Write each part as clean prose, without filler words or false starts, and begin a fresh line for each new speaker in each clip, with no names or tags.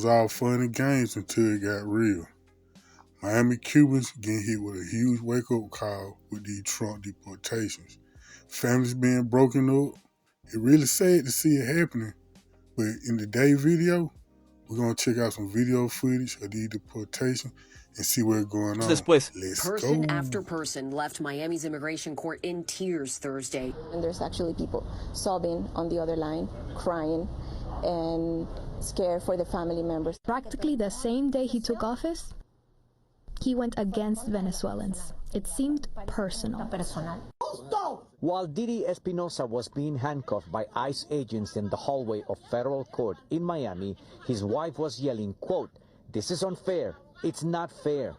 all fun and games until it got real. Miami Cubans getting hit with a huge wake-up call with these Trump deportations. Families being broken up. It really sad to see it happening. But in today's video, we're going to check out some video footage of these deportations and see what's going on.
Después.
Let's
Person
go.
after person left Miami's immigration court in tears Thursday.
And there's actually people sobbing on the other line, crying and scared for the family members.
Practically the same day he took office, he went against Venezuelans. It seemed personal.
While Didi Espinosa was being handcuffed by ICE agents in the hallway of federal court in Miami, his wife was yelling, quote, "This is unfair. It's not fair."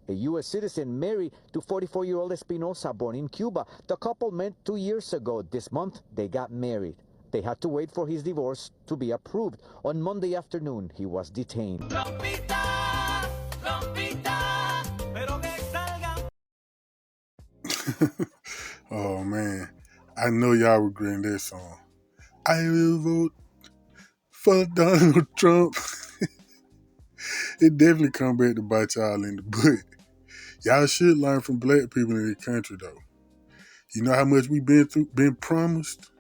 A U.S. citizen married to 44-year-old Espinosa, born in Cuba. The couple met 2 years ago. This month, they got married. They had to wait for his divorce to be approved. On Monday afternoon, he was detained.
Oh man, I know y'all regretting that song. I will vote for Donald Trump. It definitely come back to bite y'all in the butt. Y'all should learn from black people in this country though. You know how much we've been promised?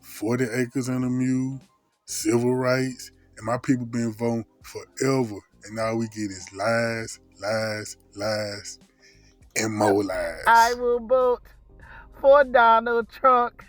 40 acres and a mule, civil rights, and my people been voting forever. And all we get is lies, lies, lies, and more lies.
I will vote for Donald Trump.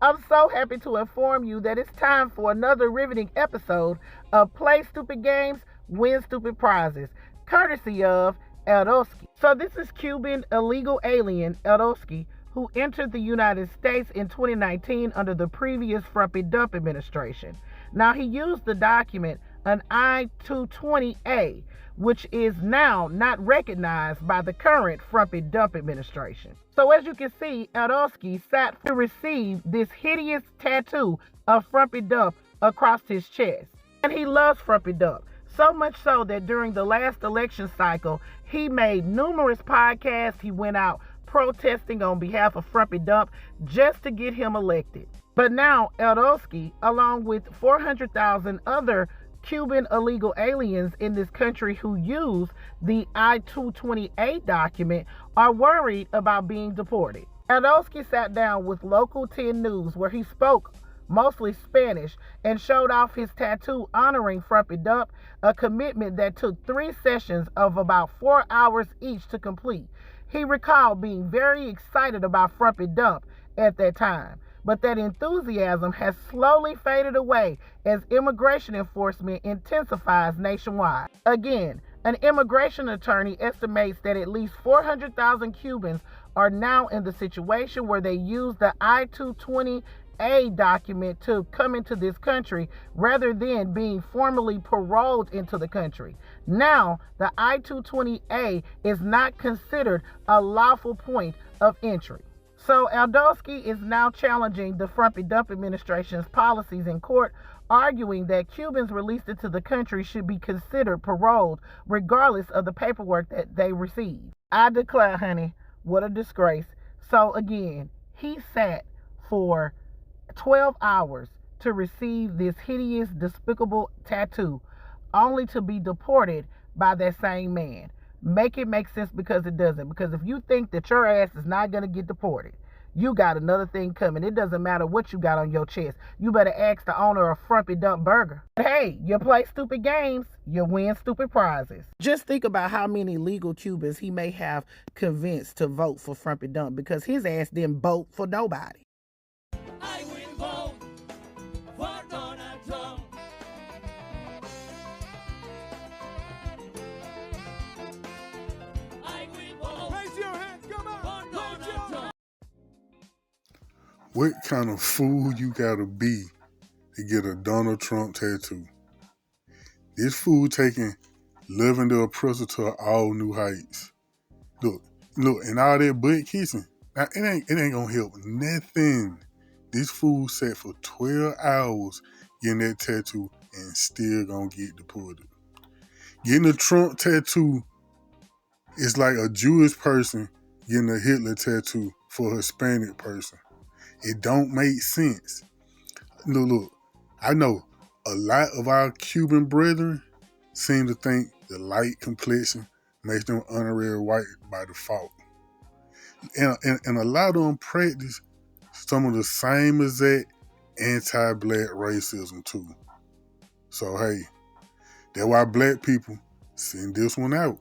I'm so happy to inform you that it's time for another riveting episode of Play Stupid Games, Win Stupid Prizes, courtesy of Eldowski. So this is Cuban illegal alien Eldowski, who entered the United States in 2019 under the previous Frumpy Dump administration. Now, he used the document, an I-220A, which is now not recognized by the current Frumpy Dump administration. So as you can see, Eldowski sat to receive this hideous tattoo of Frumpy Dump across his chest. And he loves Frumpy Dump, so much so that during the last election cycle, he made numerous podcasts. He went out protesting on behalf of Frumpy Dump just to get him elected. But now Eldowski, along with 400,000 other Cuban illegal aliens in this country who use the I-220A document, are worried about being deported. Eldowski sat down with Local 10 News, where he spoke mostly Spanish, and showed off his tattoo honoring Frumpy Dump, a commitment that took 3 sessions of about 4 hours each to complete. He recalled being very excited about Frumpy Dump at that time, but that enthusiasm has slowly faded away as immigration enforcement intensifies nationwide. Again, an immigration attorney estimates that at least 400,000 Cubans are now in the situation where they use the I-220A document to come into this country rather than being formally paroled into the country. Now, the I-220A is not considered a lawful point of entry. So Eldowski is now challenging the Frumpy Dump administration's policies in court, arguing that Cubans released into the country should be considered paroled regardless of the paperwork that they receive. I declare, honey, what a disgrace. So again, he sat for 12 hours to receive this hideous, despicable tattoo, only to be deported by that same man. Make it make sense, because it doesn't. Because if you think that your ass is not going to get deported, you got another thing coming. It doesn't matter what you got on your chest. You better ask the owner of Frumpy Dump Burger. But hey, you play stupid games, you win stupid prizes. Just think about how many legal Cubans he may have convinced to vote for Frumpy Dump, because his ass didn't vote for nobody.
I will vote for Donald Trump. I will vote. Raise your hand, come on. For Donald Trump.
What kind of fool you gotta be to get a Donald Trump tattoo? This fool taking loving the oppressor to all new heights. Look, and all that butt kissing. Now, it ain't gonna help nothing. This fool sat for 12 hours getting that tattoo and still gonna get deported. Getting a Trump tattoo is like a Jewish person getting a Hitler tattoo for a Hispanic person. It don't make sense. Look, I know a lot of our Cuban brethren seem to think the light complexion makes them honorary white by default. And a lot of them practice some of the same exact anti-black racism too. So hey, that's why black people send this one out.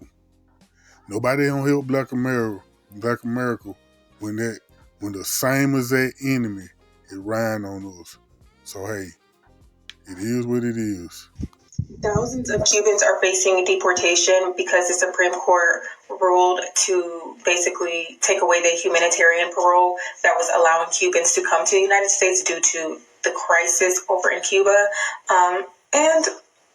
Nobody don't help Black America when the same exact enemy is riding on us. So hey, it is what it is.
Thousands of Cubans are facing deportation because the Supreme Court ruled to basically take away the humanitarian parole that was allowing Cubans to come to the United States due to the crisis over in Cuba. And,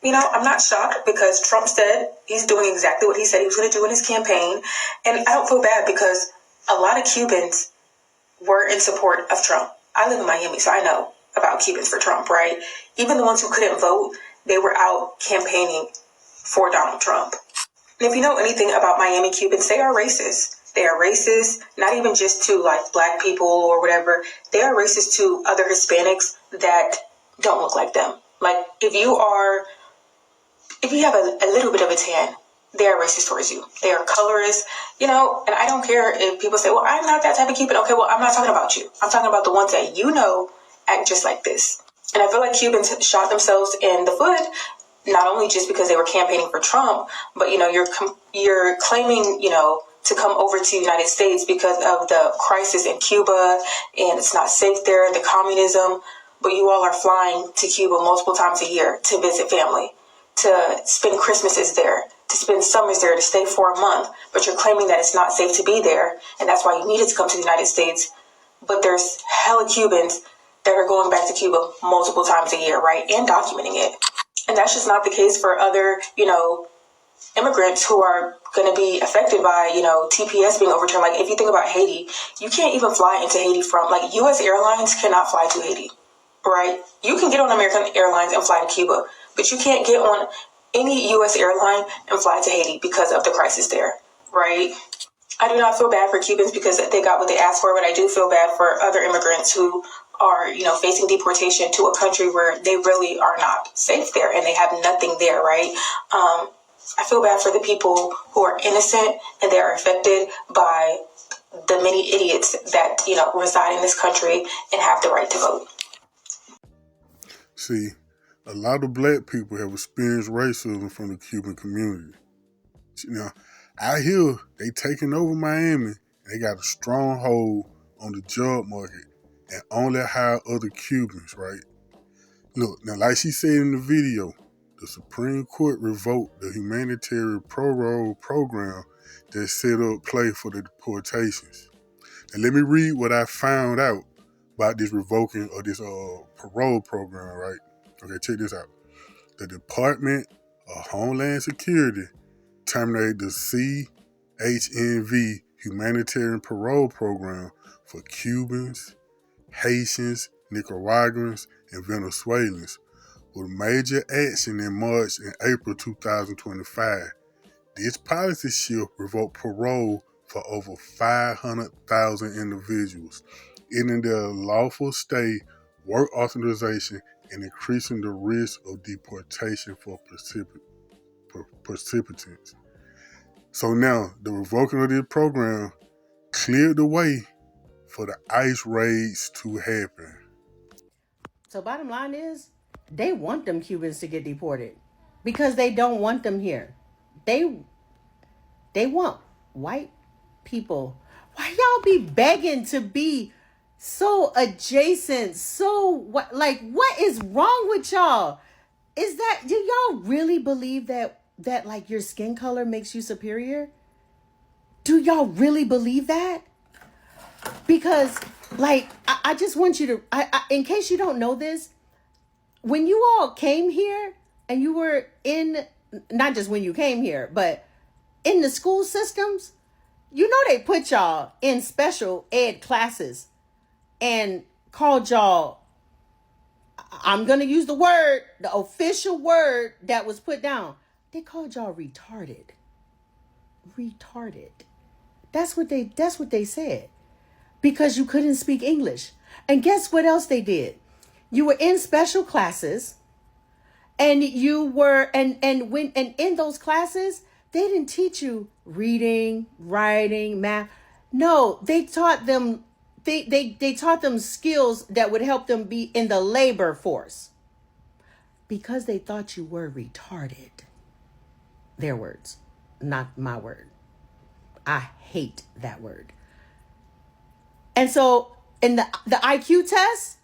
I'm not shocked because Trump said he's doing exactly what he said he was going to do in his campaign. And I don't feel bad because a lot of Cubans were in support of Trump. I live in Miami, so I know about Cubans for Trump, right? Even the ones who couldn't vote, they were out campaigning for Donald Trump. And if you know anything about Miami Cubans, they are racist. They are racist, not even just to like black people or whatever. They are racist to other Hispanics that don't look like them. Like if you have a little bit of a tan, they are racist towards you. They are colorist, and I don't care if people say, well, I'm not that type of Cuban. Okay, well, I'm not talking about you. I'm talking about the ones that act just like this. And I feel like Cubans shot themselves in the foot, not only just because they were campaigning for Trump, but, you're claiming, to come over to the United States because of the crisis in Cuba and it's not safe there, the communism, but you all are flying to Cuba multiple times a year to visit family, to spend Christmases there, to spend summers there, to stay for a month, but you're claiming that it's not safe to be there, and that's why you needed to come to the United States. But there's hella Cubans that are going back to Cuba multiple times a year, right, and documenting it. And that's just not the case for other, immigrants who are going to be affected by, TPS being overturned. Like, if you think about Haiti, you can't even fly into Haiti from, U.S. airlines cannot fly to Haiti, right? You can get on American Airlines and fly to Cuba, but you can't get on any U.S. airline and fly to Haiti because of the crisis there, right? I do not feel bad for Cubans because they got what they asked for, but I do feel bad for other immigrants who are, facing deportation to a country where they really are not safe there and they have nothing there, right? I feel bad for the people who are innocent and they are affected by the many idiots that, reside in this country and have the right to vote.
See, a lot of black people have experienced racism from the Cuban community. Out here, they taking over Miami. They got a strong hold on the job market and only hire other Cubans, right? Look, now like she said in the video, the Supreme Court revoked the humanitarian parole program that set up play for the deportations. And let me read what I found out about this revoking of this parole program, right? Okay, check this out. The Department of Homeland Security terminated the CHNV humanitarian parole program for Cubans, Haitians, Nicaraguans, and Venezuelans with major action in March and April 2025. This policy shift revoked parole for over 500,000 individuals, ending their lawful stay, work authorization, and increasing the risk of deportation for precipitants. So now, the revoking of this program cleared the way for the ICE raids to happen.
So bottom line is, they want them Cubans to get deported because they don't want them here. They want white people. Why y'all be begging to be so adjacent? So what is wrong with y'all? Is that, do y'all really believe that like your skin color makes you superior? Do y'all really believe that? Because I just want you to, in case you don't know this, when you all came here and you were in, not just when you came here, but in the school systems, they put y'all in special ed classes and called y'all, I'm going to use the word, the official word that was put down. They called y'all retarded. Retarded. That's what they said. Because you couldn't speak English. And guess what else they did? You were in special classes, and you were and in those classes, they didn't teach you reading, writing, math. No, they taught them they taught them skills that would help them be in the labor force because they thought you were retarded. Their words, not my word. I hate that word. And so in the IQ test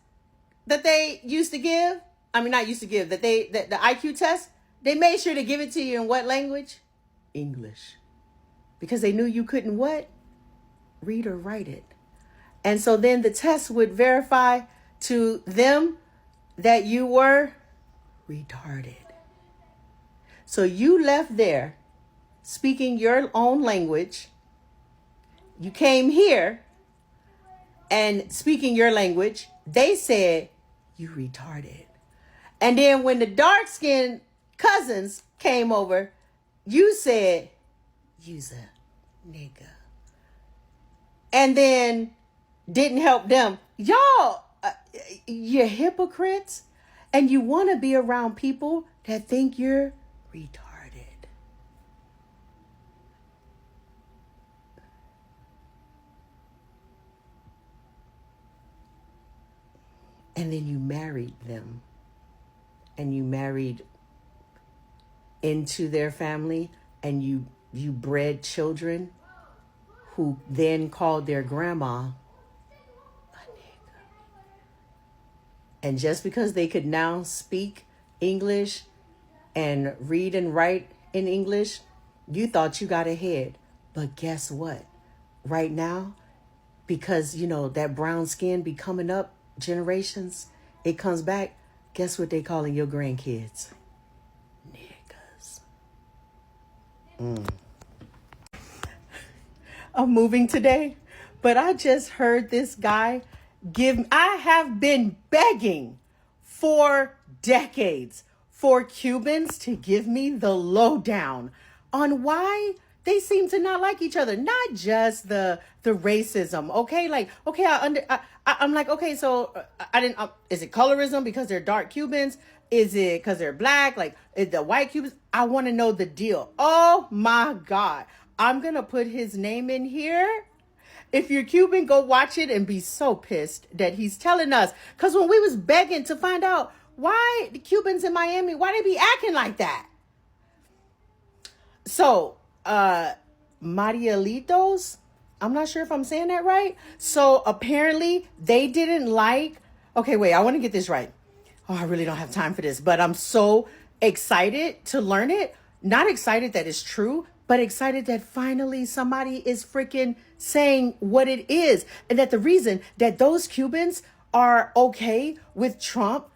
that they used to give, I mean, not used to give, that the IQ test, they made sure to give it to you in what language? English. Because they knew you couldn't what? Read or write it. And so then the test would verify to them that you were retarded. So you left there speaking your own language. You came here and speaking your language. They said you retarded. And then when the dark-skinned cousins came over, you said you's a nigga. And then didn't help them. Y'all, you're hypocrites. And you want to be around people that think you're retarded. And then you married them. And you married into their family. And you bred children who then called their grandma a nigga. And just because they could now speak English and read and write in English, you thought you got ahead. But guess what? Right now, because, you know, that brown skin be coming up generations, it comes back. Guess what they calling your grandkids? Niggas. I'm moving today, but I just heard this guy I have been begging for decades for Cubans to give me the lowdown on why they seem to not like each other. Not just the racism, okay? Like, okay, I'm like, okay, so I didn't. Is it colorism because they're dark Cubans? Is it because they're black? Like, is the white Cubans? I want to know the deal. Oh my God. I'm going to put his name in here. If you're Cuban, go watch it and be so pissed that he's telling us. Because when we was begging to find out why the Cubans in Miami, why they be acting like that? So, Marielitos, I'm not sure if I'm saying that right. So apparently they didn't like, okay, wait, I want to get this right. Oh, I really don't have time for this, but I'm so excited to learn it. Not excited that it's true, but excited that finally somebody is freaking saying what it is. And that the reason that those Cubans are okay with Trump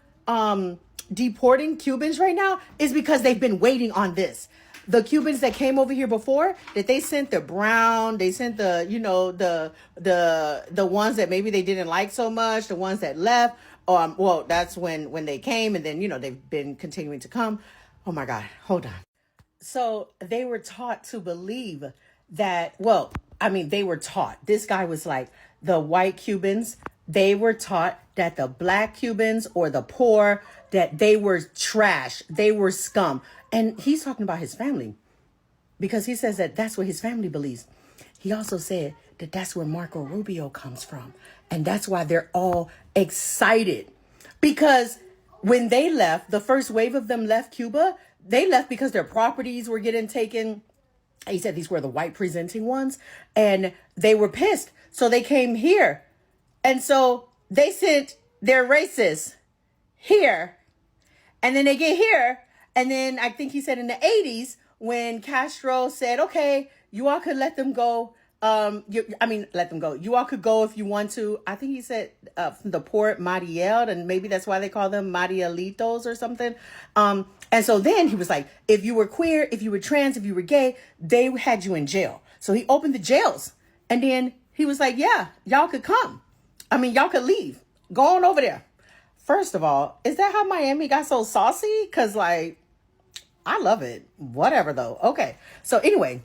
deporting Cubans right now is because they've been waiting on this. The Cubans that came over here before, that they sent the brown, they sent the, you know, the ones that maybe they didn't like so much, the ones that left. Well, that's when they came, and then, you know, they've been continuing to come. Oh my God, hold on. So they were taught to believe that, well, I mean, they were taught. This guy was like, the white Cubans, they were taught that the black Cubans or the poor, that they were trash, they were scum. And he's talking about his family because he says that that's what his family believes. He also said that that's where Marco Rubio comes from. And that's why they're all excited. Because when they left, the first wave of them left Cuba, they left because their properties were getting taken. He said these were the white presenting ones, and they were pissed. So they came here. And so they sent their racists here. And then they get here. And then I think he said in the 80s, when Castro said, okay, you all could let them go. Let them go. You all could go if you want to. I think he said from the port Mariel, and maybe that's why they call them Marielitos or something. And so then he was like, if you were queer, if you were trans, if you were gay, they had you in jail. So he opened the jails. And then he was like, yeah, y'all could come. I mean, y'all could leave. Go on over there. First of all, is that how Miami got so saucy? Because, like, I love it. Whatever, though. Okay. So anyway,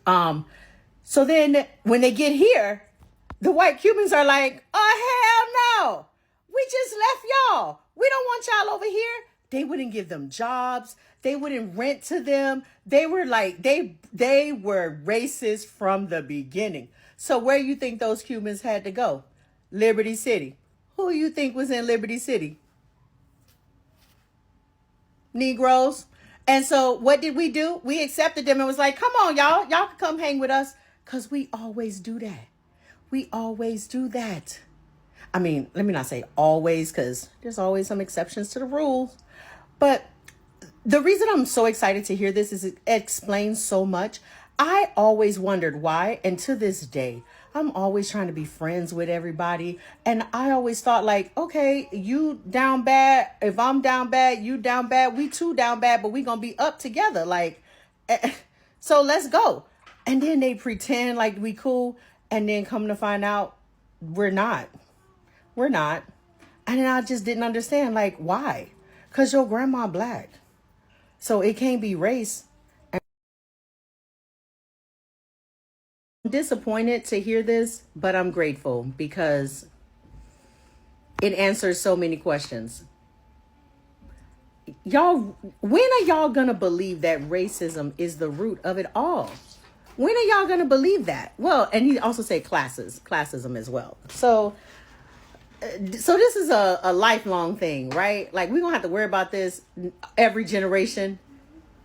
so then when they get here, the white Cubans are like, oh, hell no. We just left y'all. We don't want y'all over here. They wouldn't give them jobs. They wouldn't rent to them. They were like, they were racist from the beginning. So where you think those Cubans had to go? Liberty City. Who you think was in Liberty City? Negroes. And so what did we do? We accepted them and was like, come on, y'all. Y'all can come hang with us. Because we always do that. We always do that. I mean, let me not say always, because there's always some exceptions to the rules. But the reason I'm so excited to hear this is it explains so much. I always wondered why, and to this day, I'm always trying to be friends with everybody. And I always thought like, okay, you down bad. If I'm down bad, you down bad. We two down bad, but we gonna be up together. Like, so let's go. And then they pretend like we cool. And then come to find out we're not. We're not. And then I just didn't understand, like, why? Because your grandma black. So it can't be race. I'm disappointed to hear this, but I'm grateful because it answers so many questions. Y'all, when are y'all gonna believe that racism is the root of it all? When are y'all gonna believe that? Well, and he also said classism as well. So this is a lifelong thing, right? Like, we're gonna have to worry about this every generation.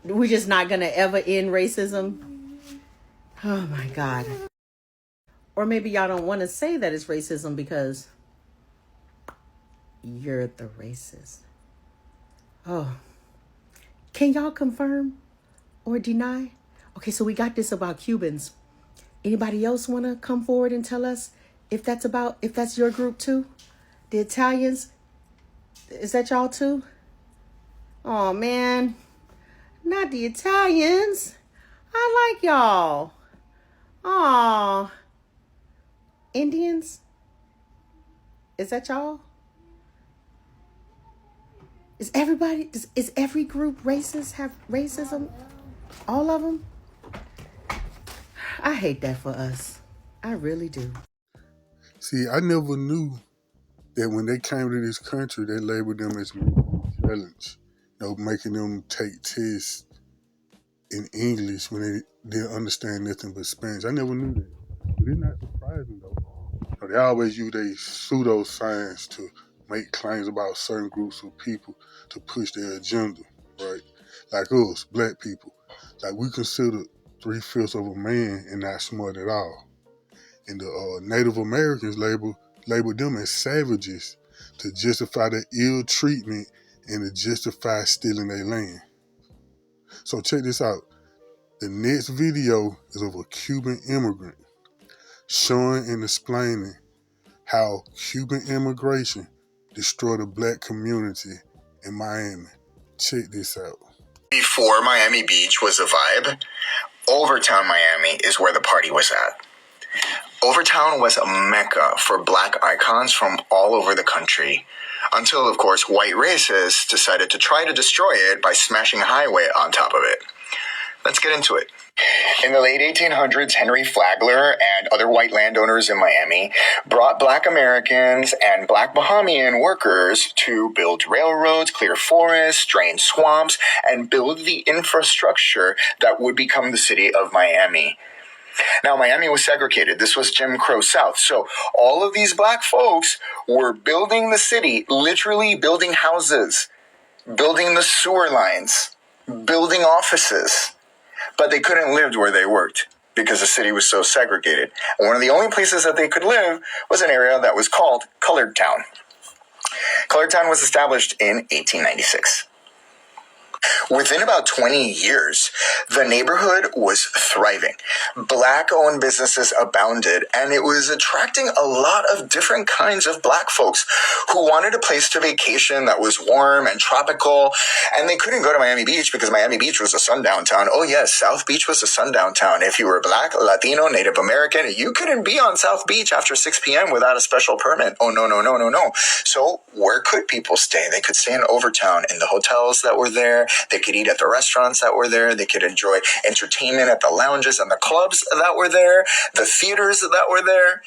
We're just not gonna ever end racism. Oh my God. Or maybe y'all don't want to say that it's racism because you're the racist. Oh, can y'all confirm or deny? Okay, so we got this about Cubans. Anybody else want to come forward and tell us if that's your group too? The Italians, is that y'all too? Oh man, not the Italians. I like y'all. Oh, Indians, is that y'all? Is every group racist, have racism? All of them? I hate that for us. I really do.
See, I never knew that when they came to this country, they labeled them as challenge. Making them take tests in English when they didn't understand nothing but Spanish. I never knew that. But it's not surprising, though. They always use their pseudoscience to make claims about certain groups of people to push their agenda, right? Like us, black people. Like, we consider 3/5 of a man and not smart at all. And the Native Americans labeled them as savages to justify their ill treatment and to justify stealing their land. So check this out. The next video is of a Cuban immigrant showing and explaining how Cuban immigration destroyed the black community in Miami. Check this out.
Before Miami Beach was a vibe, Overtown Miami is where the party was at. Overtown was a mecca for black icons from all over the country, until, of course, white racists decided to try to destroy it by smashing a highway on top of it. Let's get into it. In the late 1800s, Henry Flagler and other white landowners in Miami brought black Americans and black Bahamian workers to build railroads, clear forests, drain swamps, and build the infrastructure that would become the city of Miami. Now, Miami was segregated. This was Jim Crow South. So all of these black folks were building the city, literally building houses, building the sewer lines, building offices. But they couldn't live where they worked because the city was so segregated. And one of the only places that they could live was an area that was called Colored Town. Colored Town was established in 1896. Within about 20 years, the neighborhood was thriving. Black-owned businesses abounded, and it was attracting a lot of different kinds of black folks who wanted a place to vacation that was warm and tropical, and they couldn't go to Miami Beach because Miami Beach was a sundown town. Oh yes, South Beach was a sundown town. If you were black, Latino, Native American, you couldn't be on South Beach after 6 p.m. without a special permit. Oh, no. So where could people stay? They could stay in Overtown, in the hotels that were there. They could eat at the restaurants that were there. They could enjoy entertainment at the lounges and the clubs that were there, the theaters that were there.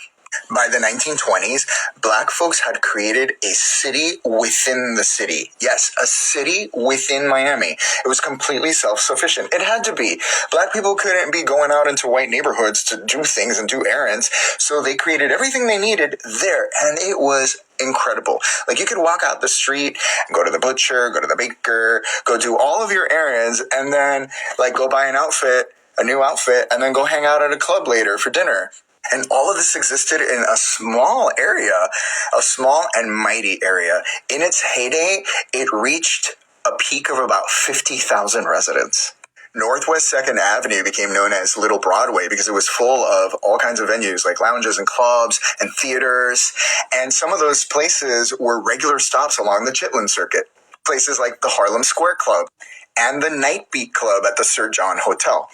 By the 1920s, black folks had created a city within the city. Yes, a city within Miami. It was completely self-sufficient. It had to be. Black people couldn't be going out into white neighborhoods to do things and do errands, so they created everything they needed there, and it was incredible. Like, you could walk out the street, go to the butcher, go to the baker, go do all of your errands, and then, like, go buy a new outfit, and then go hang out at a club later for dinner. And all of this existed in a small area, a small and mighty area. In its heyday, it reached a peak of about 50,000 residents. Northwest 2nd Avenue became known as Little Broadway because it was full of all kinds of venues like lounges and clubs and theaters. And some of those places were regular stops along the Chitlin Circuit. Places like the Harlem Square Club and the Night Beat Club at the Sir John Hotel.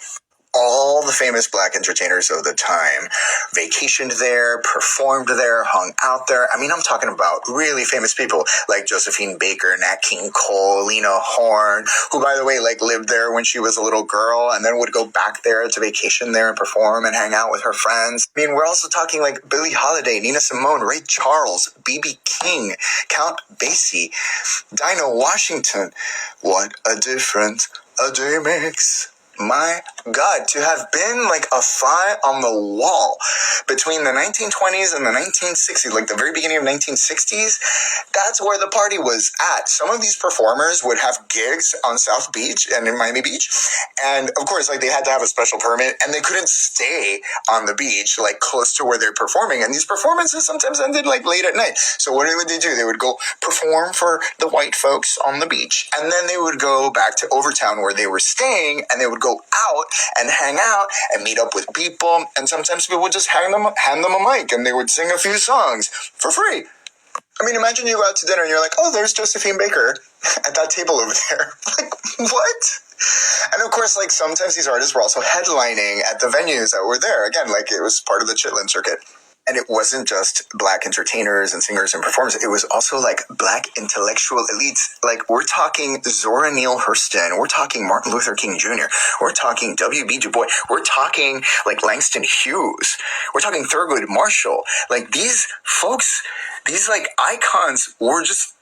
All the famous black entertainers of the time vacationed there, performed there, hung out there. I mean, I'm talking about really famous people like Josephine Baker, Nat King Cole, Lena Horne, who, by the way, like, lived there when she was a little girl and then would go back there to vacation there and perform and hang out with her friends. I mean, we're also talking like Billie Holiday, Nina Simone, Ray Charles, B.B. King, Count Basie, Dinah Washington. What a difference a day makes. My God, to have been like a fly on the wall between the 1920s and the 1960s, like the very beginning of 1960s, that's where the party was at. Some of these performers would have gigs on South Beach and in Miami Beach. And of course, like, they had to have a special permit and they couldn't stay on the beach, like close to where they're performing. And these performances sometimes ended like late at night. So what would they do? They would go perform for the white folks on the beach. And then they would go back to Overtown where they were staying, and they would go out and hang out and meet up with people, and sometimes people would just hand them a mic and they would sing a few songs for free. I mean, imagine you go out to dinner and you're like, oh, there's Josephine Baker at that table over there. Like, what? And of course, like, sometimes these artists were also headlining at the venues that were there. Again, like, it was part of the Chitlin Circuit. And it wasn't just black entertainers and singers and performers. It was also like black intellectual elites. Like, we're talking Zora Neale Hurston. We're talking Martin Luther King Jr. We're talking W.B. Du Bois. We're talking like Langston Hughes. We're talking Thurgood Marshall. Like, these folks, these like icons were just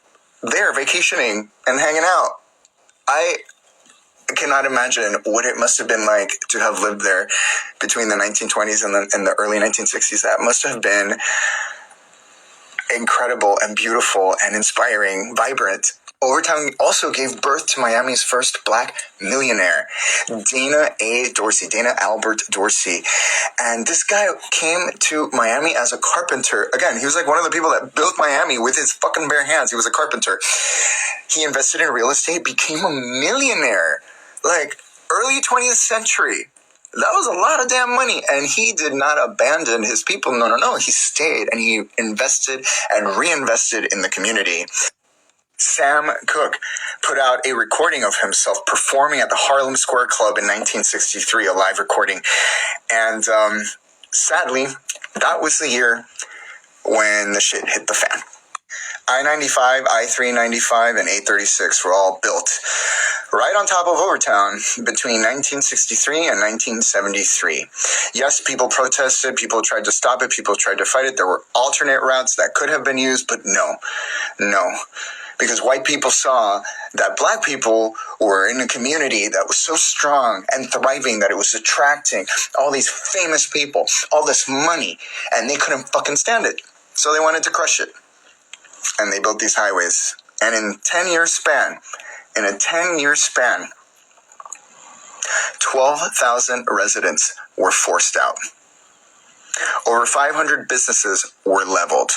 there vacationing and hanging out. I cannot imagine what it must have been like to have lived there between the 1920s and the early 1960s. That must have been incredible and beautiful and inspiring, vibrant. Overtown also gave birth to Miami's first black millionaire, Dana Albert Dorsey. And this guy came to Miami as a carpenter. Again, he was like one of the people that built Miami with his fucking bare hands. He was a carpenter. He invested in real estate, became a millionaire. Like, early 20th century. That was a lot of damn money. And he did not abandon his people. No. He stayed and he invested and reinvested in the community. Sam Cooke put out a recording of himself performing at the Harlem Square Club in 1963, a live recording. And sadly, that was the year when the shit hit the fan. I-95, I-395, and 836 were all built right on top of Overtown between 1963 and 1973. Yes, people protested, people tried to stop it, people tried to fight it. There were alternate routes that could have been used, but no. Because white people saw that black people were in a community that was so strong and thriving that it was attracting all these famous people, all this money, and they couldn't fucking stand it. So they wanted to crush it. And they built these highways. And in a 10-year span, 12,000 residents were forced out. Over 500 businesses were leveled.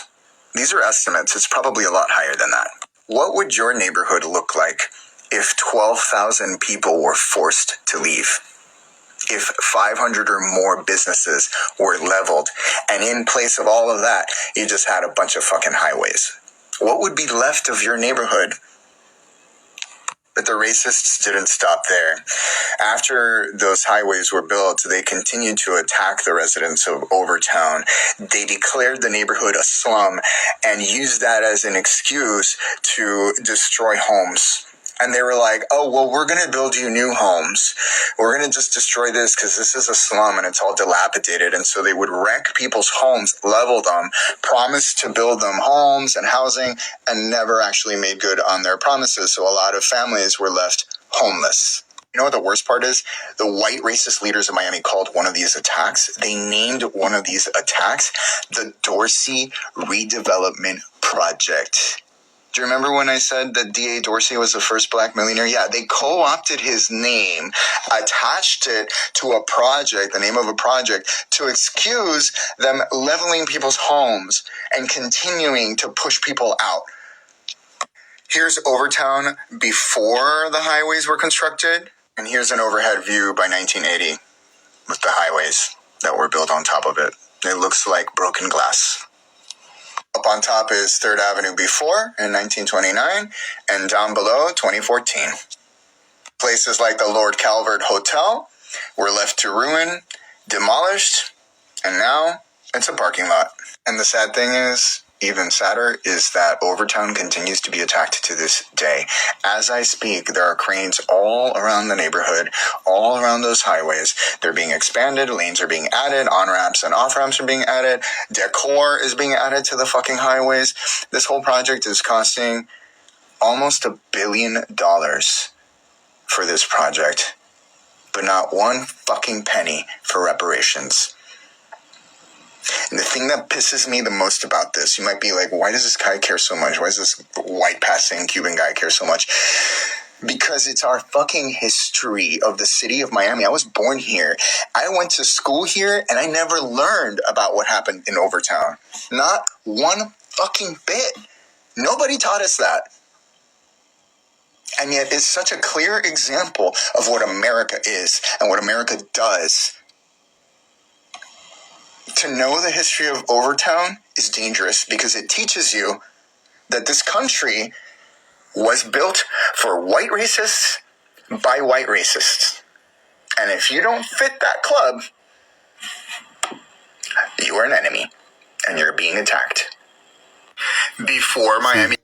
These are estimates. It's probably a lot higher than that. What would your neighborhood look like if 12,000 people were forced to leave? If 500 or more businesses were leveled, and in place of all of that, you just had a bunch of fucking highways? What would be left of your neighborhood? But the racists didn't stop there. After those highways were built, they continued to attack the residents of Overtown. They declared the neighborhood a slum and used that as an excuse to destroy homes And they were like, oh, well, we're going to build you new homes. We're going to just destroy this because this is a slum and it's all dilapidated. And so they would wreck people's homes, level them, promise to build them homes and housing, and never actually made good on their promises. So a lot of families were left homeless. You know what the worst part is? The white racist leaders of Miami called one of these attacks. They named one of these attacks the Dorsey Redevelopment Project. Do you remember when I said that D.A. Dorsey was the first black millionaire? Yeah, they co-opted his name, attached it to a project, the name of a project, to excuse them leveling people's homes and continuing to push people out. Here's Overtown before the highways were constructed, and here's an overhead view by 1980 with the highways that were built on top of it. It looks like broken glass. Up on top is 3rd Avenue before in 1929, and down below 2014. Places like the Lord Calvert Hotel were left to ruin, demolished, and now it's a parking lot. And the sad thing is, even sadder, is that Overtown continues to be attacked to this day. As I speak, there are cranes all around the neighborhood, all around those highways. They're being expanded, lanes are being added, on-ramps and off-ramps are being added, decor is being added to the fucking highways. This whole project is costing almost $1 billion for this project, but not one fucking penny for reparations. And the thing that pisses me the most about this, you might be like, why does this guy care so much? Why does this white passing Cuban guy care so much? Because it's our fucking history of the city of Miami. I was born here. I went to school here, and I never learned about what happened in Overtown. Not one fucking bit. Nobody taught us that. And yet it's such a clear example of what America is and what America does. To know the history of Overtown is dangerous because it teaches you that this country was built for white racists by white racists. And if you don't fit that club, you are an enemy and you're being attacked. Before Miami.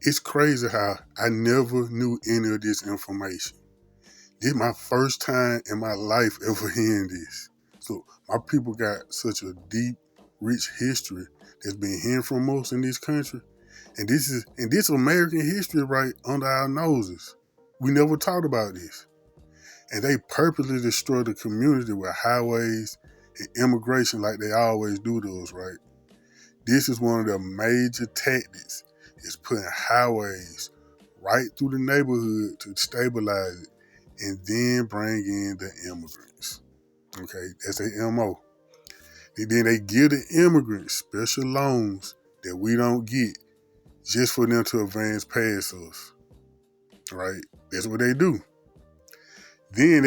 It's crazy how I never knew any of this information. This is my first time in my life ever hearing this. So my people got such a deep, rich history that's been hidden from us in this country. And this American history right under our noses. We never talked about this. And they purposely destroy the community with highways and immigration like they always do to us, right? This is one of the major tactics, is putting highways right through the neighborhood to stabilize it and then bring in the immigrants. Okay, that's their MO. And then they give the immigrants special loans that we don't get just for them to advance past us. Right? That's what they do. Then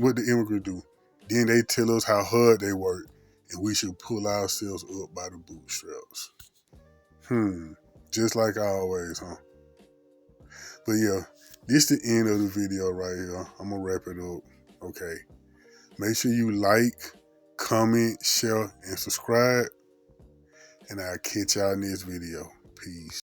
what the immigrants do? Then they tell us how hard they work and we should pull ourselves up by the bootstraps. Just like always, huh? But yeah, this is the end of the video right here. I'm gonna wrap it up. Okay. Make sure you like, comment, share, and subscribe. And I'll catch y'all in this video. Peace.